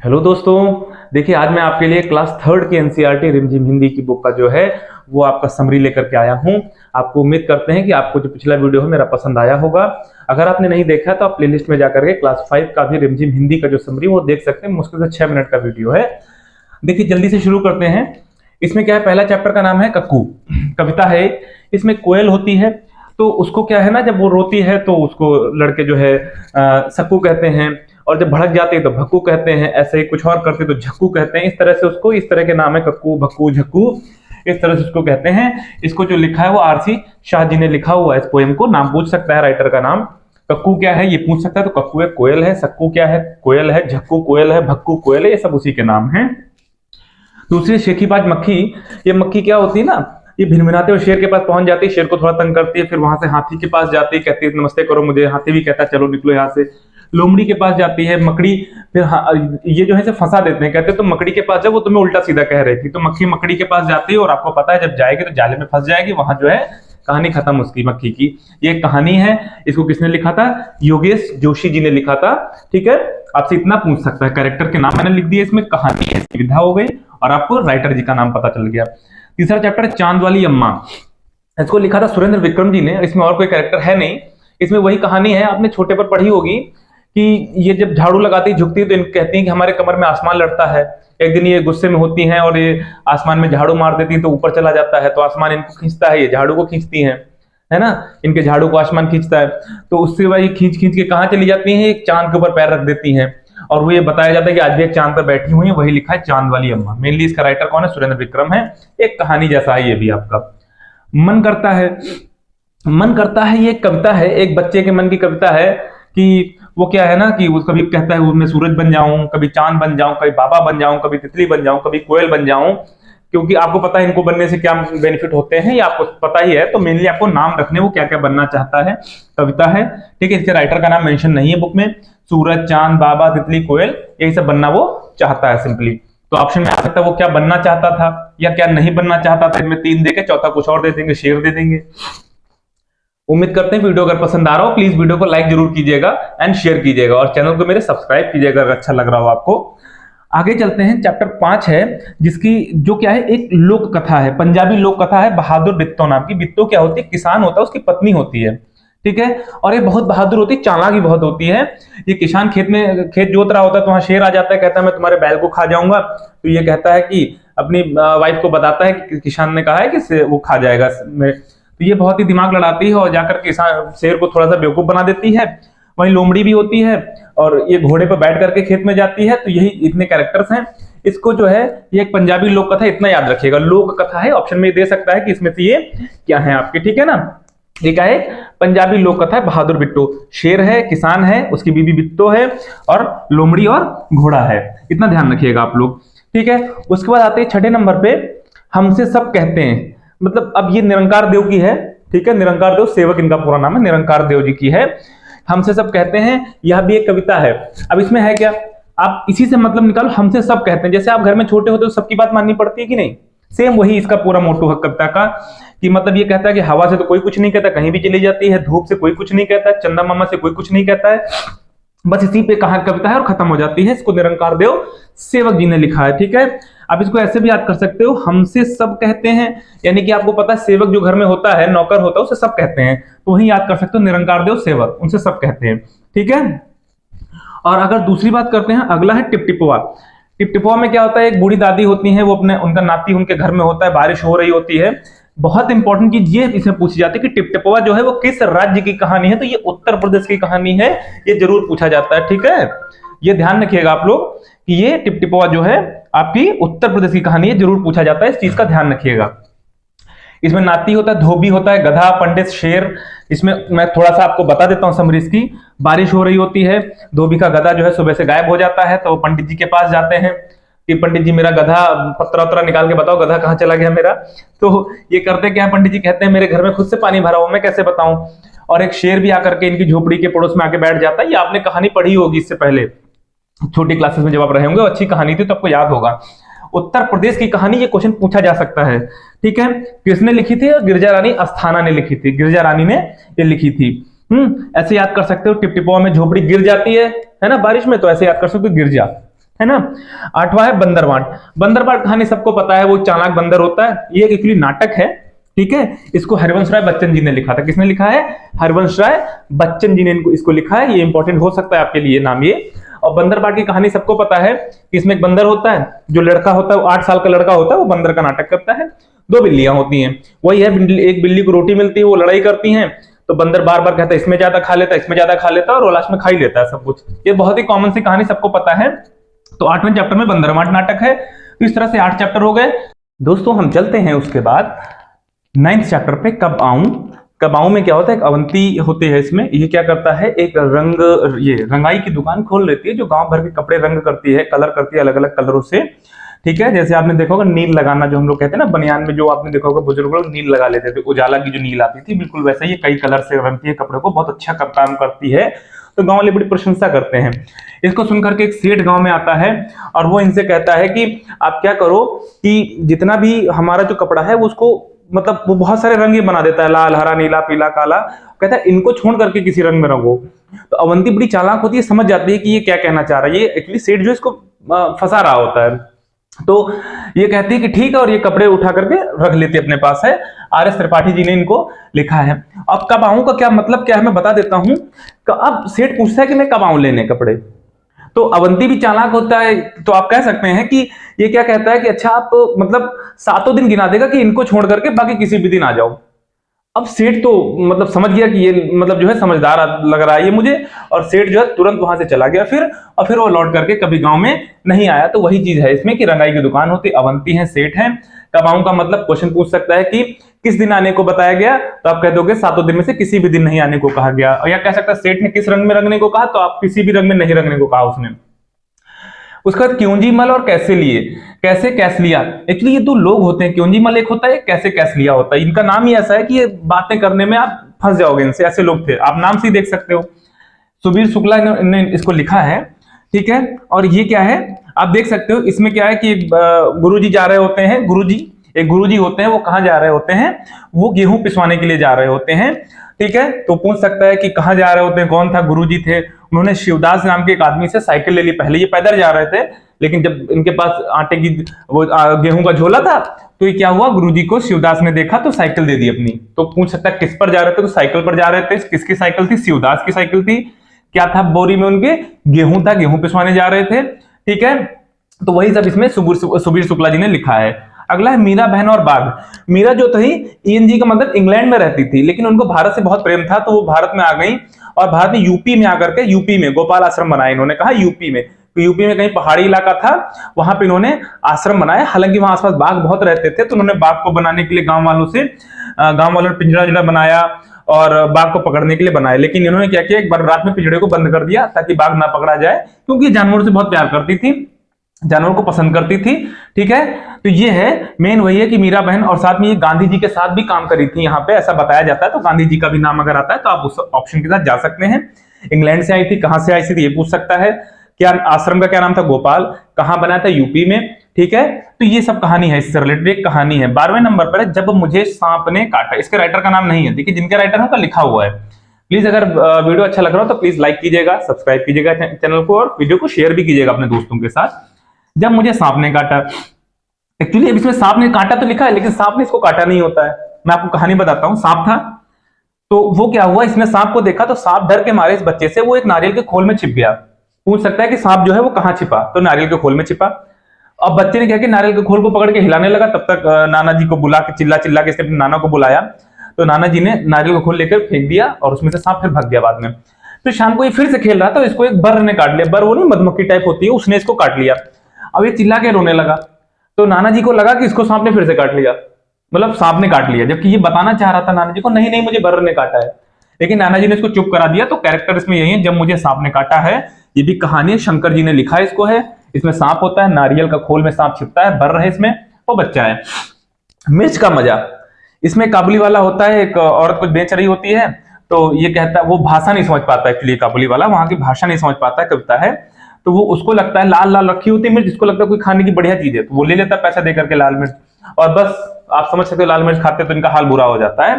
Hello दोस्तों। देखिए आज मैं आपके लिए क्लास थर्ड की एनसीईआरटी रिमझिम हिंदी की बुक का जो है वो आपका समरी लेकर के आया हूं। आपको उम्मीद करते हैं कि आपको जो पिछला वीडियो है मेरा पसंद आया होगा। अगर आपने नहीं देखा तो आप प्लेलिस्ट में जाकर के क्लास 5 का भी रिमझिम हिंदी का जो समरी वो देख सकते हैं। मुश्किल से 6 मिनट का वीडियो है। देखिए जल्दी से शुरू करते हैं। इसमें क्या है, पहला चैप्टर का नाम है कक्कू। कविता है। इसमें कोयल होती है तो उसको क्या है ना, जब वो रोती है तो उसको लड़के जो है सक्कू कहते हैं, और जब भड़क जाते हैं तो भक्कू कहते हैं। ऐसे ही कुछ और करते तो झक्कू कहते हैं। इस तरह से उसको, इस तरह के नाम है कक्कू, भक्कू, झक्कू, इस तरह से उसको कहते हैं। इसको जो लिखा है वो आरसी शाह जी ने लिखा हुआ है इस पोएम को। नाम पूछ सकता है राइटर का नाम। कक्कू क्या है ये पूछ सकता है तो कक्कू एक कोयल है, सक्कू क्या है कोयल है, झक्कू कोयल है, भक्कू कोयल है, ये सब उसी के नाम है। दूसरी शेखीबाज मक्खी। ये मक्खी क्या होती है ना, ये भिनभिनाते हुए शेर के पास पहुंच जाती है, शेर को थोड़ा तंग करती है, फिर वहां से हाथी के पास जाती है, कहती है नमस्ते करो मुझे। हाथी भी कहता है चलो निकलो यहाँ से। लोमड़ी के पास जाती है मकड़ी, फिर ये जो है से फंसा देते हैं, कहते हैं तो मकड़ी के पास जब वो तुम्हें उल्टा सीधा कह रही थी, तो मक्खी मकड़ी के पास जाती है और आपको पता है जब जाएगी तो जाले में फंस जाएगी। वहां जो है कहानी खत्म उसकी मक्खी की। ये कहानी है। इसको किसने लिखा था? योगेश जोशी जी ने लिखा था। ठीक है, आपसे इतना पूछ सकता है। कैरेक्टर के नाम मैंने लिख दिए, इसमें कहानी है, विधा हो गई, और आपको राइटर जी का नाम पता चल गया। तीसरा चैप्टर है चांद वाली अम्मा। इसको लिखा था सुरेंद्र विक्रम जी ने। इसमें और कोई कैरेक्टर है नहीं। इसमें वही कहानी है, आपने छोटे पर पढ़ी होगी कि ये जब झाड़ू लगाती झुकती है तो कहती है कि हमारे कमर में आसमान लड़ता है। एक दिन ये गुस्से में होती हैं और ये आसमान में झाड़ू मार देती है तो ऊपर चला जाता है, तो आसमान इनको खींचता है, ये झाड़ू को खींचती हैं, है ना। इनके झाड़ू को आसमान खींचता है, तो उससे वही खींच खींच के कहाँ चली जाती है, एक चांद के ऊपर पैर रख देती हैं। और वो ये बताया जाता है कि आज भी एक चांद पर बैठी हुई है, वही लिखा है चांद वाली अम्मा। मेनली इसका राइटर कौन है? सुरेंद्र विक्रम है। एक कहानी जैसा है ये भी आपका। मन करता है। मन करता है ये एक कविता है, एक बच्चे के मन की कविता है कि वो क्या है ना कि वो कभी कहता है वो मैं सूरज बन जाऊं, कभी चांद बन जाऊं, कभी बाबा बन जाऊं, कभी तितली बन जाऊं, कभी कोयल बन जाऊं। क्योंकि आपको पता है इनको बनने से क्या बेनिफिट होते हैं, ये आपको पता ही है। तो मेनली आपको नाम रखने वो क्या क्या बनना चाहता है, कविता है। ठीक है, इसके राइटर का नाम मेंशन नहीं है बुक में। सूरज, चांद, बाबा, तितली, कोयल, यही सब बनना वो चाहता है सिंपली। तो ऑप्शन में आ सकता है वो क्या बनना चाहता था या क्या नहीं बनना चाहता था। इनमें 3 देके चौथा कुछ और दे देंगे, शेर दे देंगे। उम्मीद करते हैं वीडियो अगर पसंद आ रहा हो प्लीज वीडियो को लाइक जरूर कीजिएगा एंड शेयर कीजिएगा, और चैनल को मेरे सब्सक्राइब कीजिएगा अगर अच्छा लग रहा हो आपको। आगे चलते हैं। चैप्टर 5 है जिसकी जो क्या है, एक लोक कथा है, पंजाबी लोक कथा है, बहादुर बित्तो नाम की। बित्तो क्या होती है? किसान होता है, उसकी पत्नी होती है। ठीक है, और ये बहुत बहादुर होती है, चालाक भी बहुत होती है। ये किसान खेत में खेत जोत रहा होता है तो वहां शेर आ जाता है, कहता है मैं तुम्हारे बैल को खा जाऊंगा। तो ये कहता है कि अपनी वाइफ को बताता है कि किसान ने कहा है कि वो खा जाएगा। तो ये बहुत ही दिमाग लड़ाती है और जाकर किसान शेर को थोड़ा सा बेवकूफ बना देती है। वहीं लोमड़ी भी होती है और ये घोड़े पर बैठ करके खेत में जाती है। तो यही इतने कैरेक्टर्स हैं। इसको जो है ये एक पंजाबी लोक कथा, इतना याद रखिएगा, लोक कथा है। ऑप्शन में दे सकता है कि इसमें से ये क्या है आपके, ठीक है ना। ये क्या है? पंजाबी लोक कथा है, बहादुर बिट्टो। शेर है, किसान है, उसकी बीबी बिट्टो है, और लोमड़ी और घोड़ा है। इतना ध्यान रखिएगा आप लोग, ठीक है। उसके बाद आते हैं 6ठे नंबर पे, हमसे सब कहते हैं। मतलब अब ये निरंकार देव की है, ठीक है। निरंकार देव सेवक इनका पूरा नाम है, निरंकार देव जी की है। हमसे सब कहते हैं, यह भी एक कविता है। अब इसमें है क्या, आप इसी से मतलब निकालो, हमसे सब कहते हैं। जैसे आप घर में छोटे होते हो सबकी बात माननी पड़ती है कि नहीं, सेम वही इसका पूरा मोटो है कविता का। कि मतलब ये कहता है कि हवा से तो कोई कुछ नहीं कहता, कहीं भी चली जाती है। धूप से कोई कुछ नहीं कहता, चंदा मामा से कोई कुछ नहीं कहता है। बस इसी पे कहा कविता है और खत्म हो जाती है। इसको निरंकार देव सेवक जी ने लिखा है, ठीक है। आप इसको ऐसे भी याद कर सकते हो, हमसे सब कहते हैं, यानी कि आपको पता है सेवक जो घर में होता है, नौकर होता है, उसे सब कहते हैं। तो वही याद कर सकते हो, निरंकार देव सेवक, उनसे सब कहते हैं, ठीक है। और अगर दूसरी बात करते हैं, अगला है टिपटिपुआ। टिपटिपुआ में क्या होता है, एक बूढ़ी दादी होती है, वो अपने उनका नाती उनके घर में होता है, बारिश हो रही होती है। बहुत इंपॉर्टेंट चीज ये इसमें पूछी जाती है कि टिपटिपुआ जो है वो किस राज्य की कहानी है। तो ये उत्तर प्रदेश की कहानी है, ये जरूर पूछा जाता है, ठीक है। ये ध्यान रखिएगा आप लोग कि ये टिपटिपुआ जो है आपकी उत्तर प्रदेश की कहानी है, जरूर पूछा जाता है, इस चीज का ध्यान रखिएगा। इसमें नाती होता है, धोबी होता है, गधा, पंडित, शेर। इसमें मैं थोड़ा सा आपको बता देता हूं समरी इसकी। बारिश हो रही होती है, धोबी का गधा जो है सुबह से गायब हो जाता है, तो वो पंडित जी के पास जाते हैं कि पंडित जी मेरा गधा पत्रा उत्तरा निकाल के बताओ, गधा कहाँ चला गया मेरा। तो ये करते क्या है, पंडित जी कहते हैं मेरे घर में खुद से पानी भरा हुआ, मैं कैसे बताऊं। और एक शेर भी आकर के इनकी झोपड़ी के पड़ोस में आके बैठ जाता है। ये आपने कहानी पढ़ी होगी इससे पहले छोटी क्लासेस में जब आप रहे होंगे, अच्छी कहानी थी तो आपको याद होगा। उत्तर प्रदेश की कहानी, ये क्वेश्चन पूछा जा सकता है, ठीक है। किसने लिखी थी? गिरजा रानी अस्थाना ने लिखी थी, गिरजा रानी ने ये लिखी थी। ऐसे याद कर सकते हो, टिपटिपुआ में झोपड़ी गिर जाती है ना बारिश में, तो ऐसे याद कर सकते हो गिरजा, है ना। आठवां है बंदरबांट। बंदरबांट कहानी सबको पता है, वो चालाक बंदर होता है। ये एक्चुअली नाटक है, ठीक है। इसको हरिवंश राय बच्चन जी ने लिखा था। किसने लिखा है? हरिवंश राय बच्चन जी ने इसको लिखा है। ये इंपॉर्टेंट हो सकता है आपके लिए नाम ये। और बंदरबांट की कहानी सबको पता है कि इसमें एक बंदर होता है, जो लड़का होता है, वो 8 साल का लड़का होता है, वो बंदर का नाटक करता है। 2 बिल्लियां होती हैं, वही है, एक बिल्ली को रोटी मिलती है, वो लड़ाई करती हैं, तो बंदर बार बार कहता है इसमें ज्यादा खा लेता है, इसमें ज्यादा खा लेता है, और वो लास्ट में खा ही लेता है सब कुछ। ये बहुत ही कॉमन सी कहानी, सबको पता है। तो 8वें चैप्टर में बंदरबांट नाटक है। तो इस तरह से 8 चैप्टर हो गए दोस्तों। हम चलते हैं उसके बाद 9th चैप्टर पे, कब आऊं। कब आऊं में क्या होता है, एक अवंती होते हैं इसमें। ये क्या करता है, एक ये रंगाई की दुकान खोल लेती है, जो गांव भर के कपड़े रंग करती है, कलर करती है अलग अलग कलरों से, ठीक है। जैसे आपने देखा होगा नील लगाना, जो हम लोग कहते हैं ना बनियान में, जो आपने देखा होगा बुजुर्ग लोग नील लगा लेते थे, उजाला की जो नील आती थी, बिल्कुल वैसे ही कई कलर से रंगती है कपड़े को, बहुत अच्छा काम करती है। तो गांव वाले बड़ी प्रशंसा करते हैं। इसको सुनकर के एक सेठ गांव में आता है और वो इनसे कहता है कि आप क्या करो कि जितना भी हमारा जो कपड़ा है, वो उसको मतलब वो बहुत सारे रंग बना देता है, लाल, हरा, नीला, पीला, काला। कहता है इनको छोड़ करके किसी रंग में रंगो। तो अवंती बड़ी चालाक होती है, समझ जाती है कि ये क्या कहना चाह रहा है। ये एक्चुअली सेठ जो इसको फंसा रहा होता है। तो ये कहती है कि ठीक है, और ये कपड़े उठा करके रख लेती है अपने पास है। आर.एस. त्रिपाठी जी ने इनको लिखा है। अब कब आऊं का क्या मतलब क्या है, मैं बता देता हूं। अब सेठ पूछता है कि मैं कब आऊं लेने कपड़े। तो अवंती भी चालाक होता है, तो आप कह सकते हैं कि ये क्या कहता है कि अच्छा आप मतलब 7 दिन गिना देगा कि इनको छोड़ करके बाकी किसी भी दिन आ जाओ। अब सेठ तो मतलब समझ गया कि ये मतलब जो है समझदार लग रहा है ये मुझे, और सेठ जो है तुरंत वहां से चला गया फिर, और फिर वो लौट करके कभी गांव में नहीं आया। तो वही चीज है इसमें कि रंगाई की दुकान होती, अवंती है, सेठ है। कब आऊं का मतलब क्वेश्चन पूछ सकता है कि किस दिन आने को बताया गया, तो आप कह दोगे 7 दिन में से किसी भी दिन नहीं आने को कहा गया। और या कह सकता है सेठ ने किस रंग में रंगने को कहा, तो आप किसी भी रंग में नहीं रंगने को कहा उसने। उसका क्योंजी मल और कैसे लिए, कैसे कैस लिया। एक्चुअली ये 2 लोग होते हैं, क्योंजी मल एक होता है, कैसे कैस लिया होता है। इनका नाम ही ऐसा है कि ये बातें करने में आप फंस जाओगे इनसे, ऐसे लोग थे, आप नाम से ही देख सकते हो। सुबीर शुक्ला ने इसको लिखा है, ठीक है। और ये क्या है आप देख सकते हो, इसमें क्या है कि गुरुजी जा रहे होते हैं, एक गुरुजी होते हैं, वो कहाँ जा रहे होते हैं, वो गेहूं पिसवाने के लिए जा रहे होते हैं, ठीक है। तो पूछ सकता है कि कहाँ जा रहे होते हैं, कौन था गुरुजी थे। उन्होंने शिवदास नाम के एक आदमी से साइकिल ले ली। पहले ये पैदल जा रहे थे, लेकिन जब इनके पास आटे की वो गेहूं का झोला था, तो ये क्या हुआ, गुरुजी को शिवदास ने देखा तो साइकिल दे दी अपनी। तो पूछ सकता है किस पर जा रहे थे, तो साइकिल पर जा रहे थे। किसकी साइकिल थी? शिवदास की साइकिल थी। क्या था बोरी में उनके? गेहूं था, गेहूं पिसवाने जा रहे थे, ठीक है। तो वही सब इसमें सुबीर शुक्ला जी ने लिखा है। अगला है मीरा बहन और बाघ। मीरा जो थी ईएनजी का मतलब इंग्लैंड में रहती थी, लेकिन उनको भारत से बहुत प्रेम था, तो वो भारत में आ गई, और भारत में यूपी में आकर के यूपी में गोपाल आश्रम बनाया। इन्होंने कहा यूपी में, तो यूपी में कहीं पहाड़ी इलाका था, वहां पे इन्होंने आश्रम बनाया। हालांकि वहां आसपास बाघ बहुत रहते थे, तो उन्होंने बाघ को बनाने के लिए गांव वालों ने पिंजरा जिंजरा बनाया और बाघ को पकड़ने के लिए बनाया। लेकिन इन्होंने क्या किया, एक बार रात में पिंजरे को बंद कर दिया ताकि बाघ ना पकड़ा जाए, क्योंकि जानवरों से बहुत प्यार करती थी, जानवर को पसंद करती थी, ठीक है। तो ये है मेन, वही है कि मीरा बहन, और साथ में ये गांधी जी के साथ भी काम करी थी, यहाँ पे ऐसा बताया जाता है। तो गांधी जी का भी नाम अगर आता है तो आप उस ऑप्शन के साथ जा सकते हैं। इंग्लैंड से आई थी, कहां से आई थी, ये पूछ सकता है। क्या आश्रम का क्या नाम था? गोपाल। कहां बनाया था? यूपी में, ठीक है। तो ये सब कहानी है, इससे रिलेटेड एक कहानी है। 12वें नंबर पर है जब मुझे सांप ने काटा। इसके राइटर का नाम नहीं है, देखिए जिनके राइटर है उनका लिखा हुआ है। प्लीज अगर वीडियो अच्छा लग रहा हो तो प्लीज लाइक कीजिएगा, सब्सक्राइब कीजिएगा चैनल को, और वीडियो को शेयर भी कीजिएगा अपने दोस्तों के साथ। जब मुझे सांप ने काटा, एक्चुअली अब इसमें सांप ने काटा तो लिखा है, लेकिन सांप ने इसको काटा नहीं होता है। मैं आपको कहानी बताता हूं। सांप था, तो वो क्या हुआ, इसने सांप को देखा, तो सांप डर के मारे इस बच्चे से वो एक नारियल के खोल में छिप गया। पूछ सकता है कि सांप जो है वो कहां छिपा, तो नारियल के खोल में छिपा। अब बच्चे ने क्या किया, नारियल के खोल को पकड़ के हिलाने लगा। तब तक नाना जी को बुला के चिल्ला चिल्ला के अपने नाना को बुलाया, तो नाना जी ने नारियल का खोल लेकर फेंक दिया, और उसमें से सांप फिर भाग गया बाद में। फिर शाम को ये फिर से खेल रहा था, तो इसको एक बर्र ने काट लिया। बर्र वो नहीं मधुमक्खी टाइप होती है, उसने इसको काट लिया। अब ये चिल्ला के रोने लगा, तो नाना जी को लगा कि इसको सांप ने फिर से काट लिया, मतलब सांप ने काट लिया, जबकि ये बताना चाह रहा था नाना जी को नहीं नहीं मुझे बर्र ने काटा है। लेकिन नाना जी ने इसको चुप करा दिया। तो कैरेक्टर इसमें यही है, जब मुझे सांप ने काटा है। ये भी कहानी शंकर जी ने लिखा है, इसको है। इसमें सांप होता है, नारियल का खोल में सांप छिपता है, बर्र है इसमें, वो बच्चा है। मिर्च का मजा। इसमें काबुली वाला होता है, एक औरत कुछ बेच रही होती है, तो ये कहता, वो भाषा नहीं समझ पाता एक्चुअली, काबुली वाला वहां की भाषा नहीं समझ पाता, कविता है। तो वो उसको लगता है लाल लाल रखी होती है मिर्च, जिसको लगता है कोई खाने की बढ़िया चीज है, तो वो ले लेता है पैसा देकर के लाल मिर्च, और बस आप समझ सकते हो लाल मिर्च खाते तो इनका हाल बुरा हो जाता है।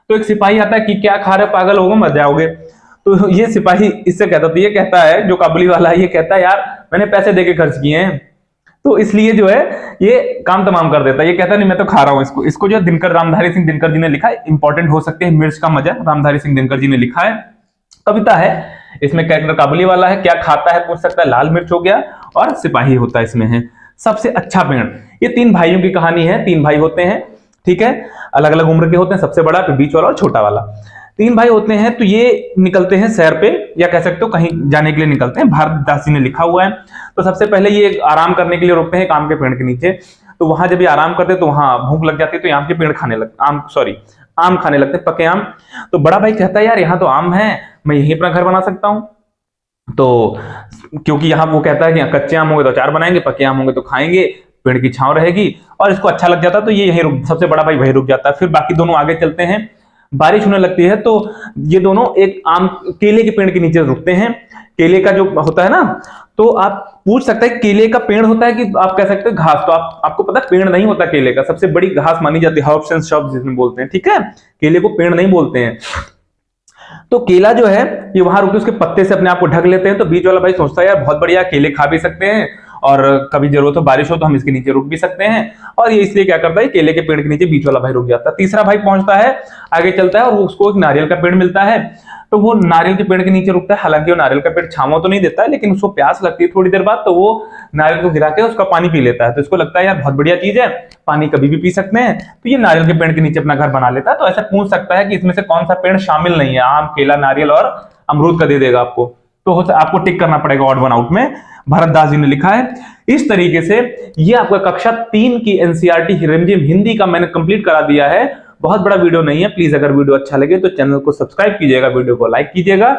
तो एक सिपाही आता है कि क्या खा रहे पागल होगा, मर जाओगे। तो ये सिपाही इससे कहता, तो ये कहता है जो काबुली वाला है, ये कहता है यार मैंने पैसे देके खर्च किए हैं। तो इसलिए जो है ये काम तमाम कर देता है। ये कहता नहीं मैं तो खा रहा हूं इसको। इसको जो दिनकर रामधारी सिंह दिनकर जी ने लिखा है, इंपॉर्टेंट हो सकते हैं मिर्च का मजा, रामधारी सिंह दिनकर जी ने लिखा है, कविता है। इसमें कैरेक्टर काबुली वाला है, क्या खाता है पूछ सकता है, लाल मिर्च हो गया, और सिपाही होता है इसमें है। सबसे अच्छा पेड़, ये तीन भाइयों की कहानी है। तीन भाई होते हैं, ठीक है, अलग अलग उम्र के होते हैं, सबसे बड़ा, फिर बीच वाला और छोटा वाला। तीन भाई होते हैं। तो ये निकलते हैं सैर पे, या कह सकते हो कहीं जाने के लिए निकलते हैं। भारतदास जी ने लिखा हुआ है। तो सबसे पहले ये आराम करने के लिए रुकते हैं आम के पेड़ के नीचे। तो वहां जब ये आराम करते हैं तो वहां भूख लग जाती है, तो आम के पेड़ खाने लगते, आम खाने लगते हैं, पके आम। तो बड़ा भाई कहता है यार यहाँ तो आम है, मैं यहीं अपना घर बना सकता हूं। तो क्योंकि यहाँ वो कहता है कि कच्चे आम होंगे तो अचार बनाएंगे, पके आम होंगे तो खाएंगे, पेड़ की छांव रहेगी, और इसको अच्छा लग जाता है तो ये यहीं रुक, सबसे बड़ा भाई वहीं रुक जाता है। फिर बाकी दोनों आगे चलते हैं। बारिश होने लगती है तो ये दोनों एक आम केले के पेड़ के नीचे रुकते हैं। केले का जो होता है ना, तो आप पूछ सकते हैं केले का पेड़ होता है कि आप कह सकते हैं घास। तो आपको पता है पेड़ नहीं होता केले का, सबसे बड़ी घास मानी जाती है, हर्ब्स एंड श्रब्स जिसमें बोलते हैं, ठीक है, केले को पेड़ नहीं बोलते हैं। तो केला जो है ये वहां रुक के उसके पत्ते से अपने आप को ढक लेते हैं। तो बीच वाला भाई सोचता है यार बहुत बढ़िया, केले खा भी सकते हैं, और कभी जरूरत हो बारिश हो तो हम इसके नीचे रुक भी सकते हैं। और ये इसलिए क्या करता है, केले के पेड़ के नीचे बीच वाला भाई रुक जाता है। तीसरा भाई पहुंचता है, आगे चलता है, और उसको एक नारियल का पेड़ मिलता है। तो वो नारियल के पेड़ के नीचे रुकता है। हालांकि वो नारियल का पेड़ छांव तो नहीं देता है, लेकिन उसको प्यास लगती है थोड़ी देर बाद, तो वो नारियल को गिरा के उसका पानी पी लेता है। तो इसको लगता है यार बहुत बढ़िया चीज है, पानी कभी भी पी सकते हैं। तो ये नारियल के पेड़ के नीचे अपना घर बना लेता है। तो ऐसा पूछ सकता है कि इसमें से कौन सा पेड़ शामिल नहीं है, आम, केला, नारियल और अमरूद का दे देगा आपको। तो आपको टिक करना पड़ेगा ऑड वन आउट में। भारतदास जी ने लिखा है। इस तरीके से ये आपका कक्षा 3 की एनसीईआरटी रिमझिम हिंदी का मैंने कंप्लीट करा दिया है। बहुत बड़ा वीडियो नहीं है, प्लीज अगर वीडियो अच्छा लगे तो चैनल को सब्सक्राइब कीजिएगा, वीडियो को लाइक कीजिएगा।